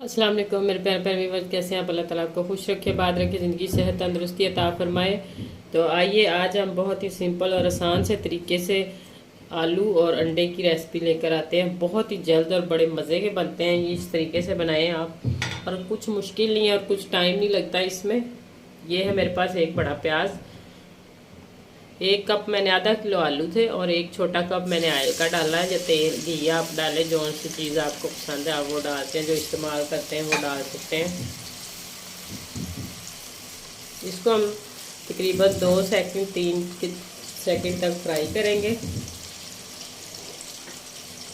अस्सलाम वालेकुम मेरे प्यारे प्यारे व्यूअर्स, कैसे हैं आप? अल्लाह ताला आपको खुश रखे, बाद रखे, ज़िंदगी सेहत तंदुरुस्ती अता फरमाए। तो आइए आज हम बहुत ही सिंपल और आसान से तरीके से आलू और अंडे की रेसिपी लेकर आते हैं। बहुत ही जल्द और बड़े मज़े के बनते हैं। ये इस तरीके से बनाएं आप, और कुछ मुश्किल नहीं है और कुछ टाइम नहीं लगता इसमें। ये है मेरे पास एक बड़ा प्याज, 1 कप मैंने आधा किलो आलू थे, और 1 छोटा कप मैंने ऑयल का डाला है। या तेल घी आप डालें, जो सी चीज़ आपको पसंद है आप वो डालते हैं, जो इस्तेमाल करते हैं वो डाल सकते हैं। इसको हम तकरीबन 2 सेकंड 3 सेकंड तक फ्राई करेंगे।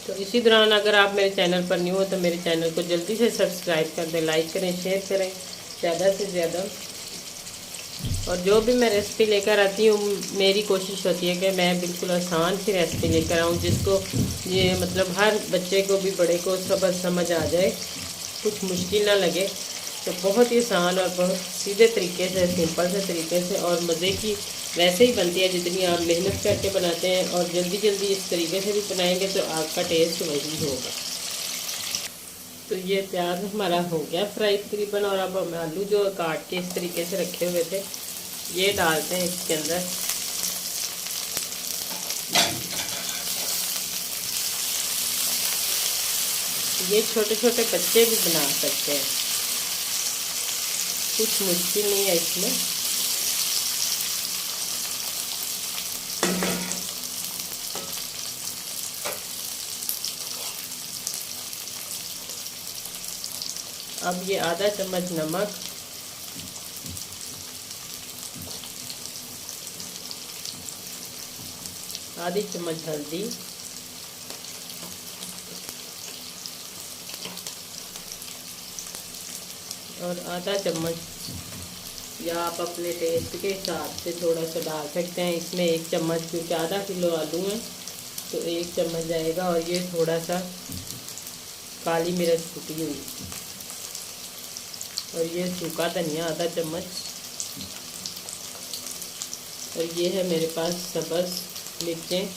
तो इसी दौरान अगर आप मेरे चैनल पर न्यू हो तो मेरे चैनल को जल्दी से सब्सक्राइब कर दें, लाइक करें, शेयर करें ज़्यादा से ज़्यादा। और जो भी मैं रेसिपी लेकर आती हूँ, मेरी कोशिश होती है कि मैं बिल्कुल आसान सी रेसिपी लेकर आऊँ, जिसको ये मतलब हर बच्चे को भी बड़े को सब समझ आ जाए, कुछ मुश्किल ना लगे। तो बहुत ही आसान और बहुत सीधे तरीके से, सिंपल से तरीके से, और मज़े की वैसे ही बनती है जितनी आप मेहनत करके बनाते हैं। और जल्दी जल्दी इस तरीके से भी बनाएंगे तो आपका टेस्ट वही होगा। तो ये प्याज हमारा हो गया फ्राई तकरीबन, और अब हम आलू जो काट के इस तरीके से रखे हुए थे ये डालते हैं इसके अंदर। ये छोटे छोटे बच्चे भी बना सकते हैं, कुछ मुश्किल नहीं है इसमें। अब ये आधा चम्मच नमक, आधी चम्मच हल्दी, और आधा चम्मच, या आप अपने टेस्ट के हिसाब से थोड़ा सा डाल सकते हैं। इसमें 1 चम्मच, क्योंकि आधा किलो आलू है तो 1 चम्मच जाएगा। और ये थोड़ा सा काली मिर्च कुटी हुई, और ये सूखा धनिया आधा चम्मच, और ये है मेरे पास सब्ज़ मिर्चें,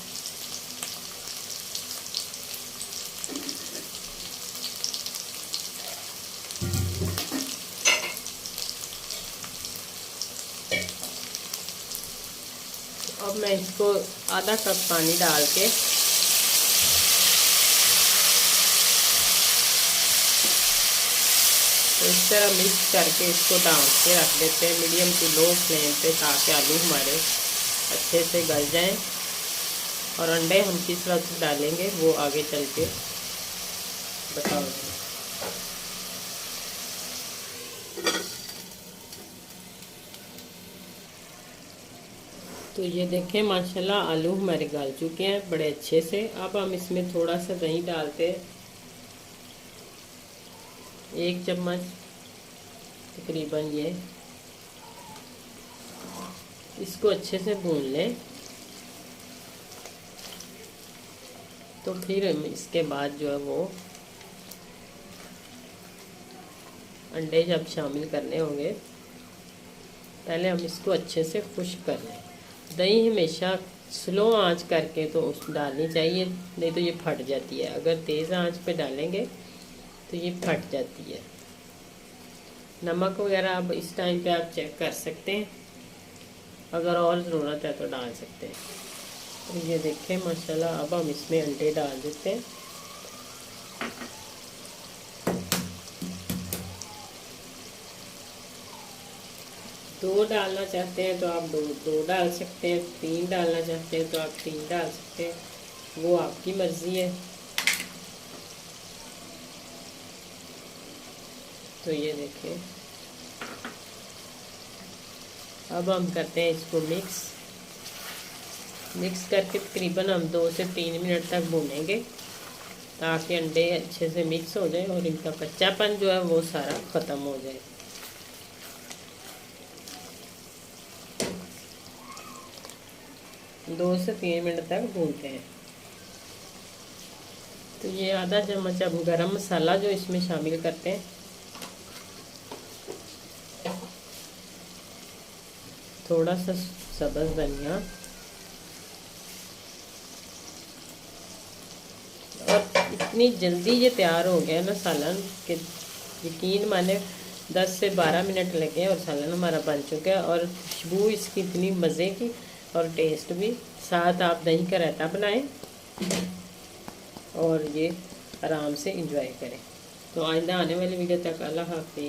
अब मैं इसको आधा कप पानी डाल के तो इस तरह मिक्स करके इसको ढक के रख देते हैं मीडियम टू लो फ्लेम पे, ताकि आलू हमारे अच्छे से गल जाएं। और अंडे हम किस वक्त डालेंगे वो आगे चल के बताऊंगी। तो ये देखें माशाल्लाह आलू हमारे गल चुके हैं बड़े अच्छे से। अब हम इसमें थोड़ा सा दही डालते हैं, 1 चम्मच तकरीबन। ये इसको अच्छे से भून लें। तो फिर हम इसके बाद जो है वो अंडे जब शामिल करने होंगे, पहले हम इसको अच्छे से खुश्क कर लें। दही हमेशा स्लो आंच करके तो उस डालनी चाहिए, नहीं तो ये फट जाती है। अगर तेज़ आंच पे डालेंगे तो ये फट जाती है। नमक वगैरह अब इस टाइम पे आप चेक कर सकते हैं, अगर और ज़रूरत है तो डाल सकते हैं। तो ये देखें माशाल्लाह, अब हम इसमें अंडे डाल देते हैं। दो डालना चाहते हैं तो आप दो डाल सकते हैं, 3 डालना चाहते हैं तो आप 3 डाल सकते हैं, वो आपकी मर्ज़ी है। तो ये देखें, अब हम करते हैं इसको मिक्स करके तकरीबन हम 2 से 3 मिनट तक भूनेंगे, ताकि अंडे अच्छे से मिक्स हो जाए और इनका कच्चापन जो है वो सारा ख़त्म हो जाए। दो से 3 मिनट तक भूनते हैं। तो ये आधा चम्मच अब गरम मसाला जो इसमें शामिल करते हैं, थोड़ा सा सब्ज़ धनिया, और इतनी जल्दी ये तैयार हो गया ना सालन कि यकीन माने 10 से 12 मिनट लगे और सालन हमारा बन चुका है। और खुशबू इसकी इतनी मज़े की और टेस्ट भी। साथ आप दही का रायता बनाएं और ये आराम से इंजॉय करें। तो आइंदा आने वाली वीडियो तक अल्लाह हाफिज़।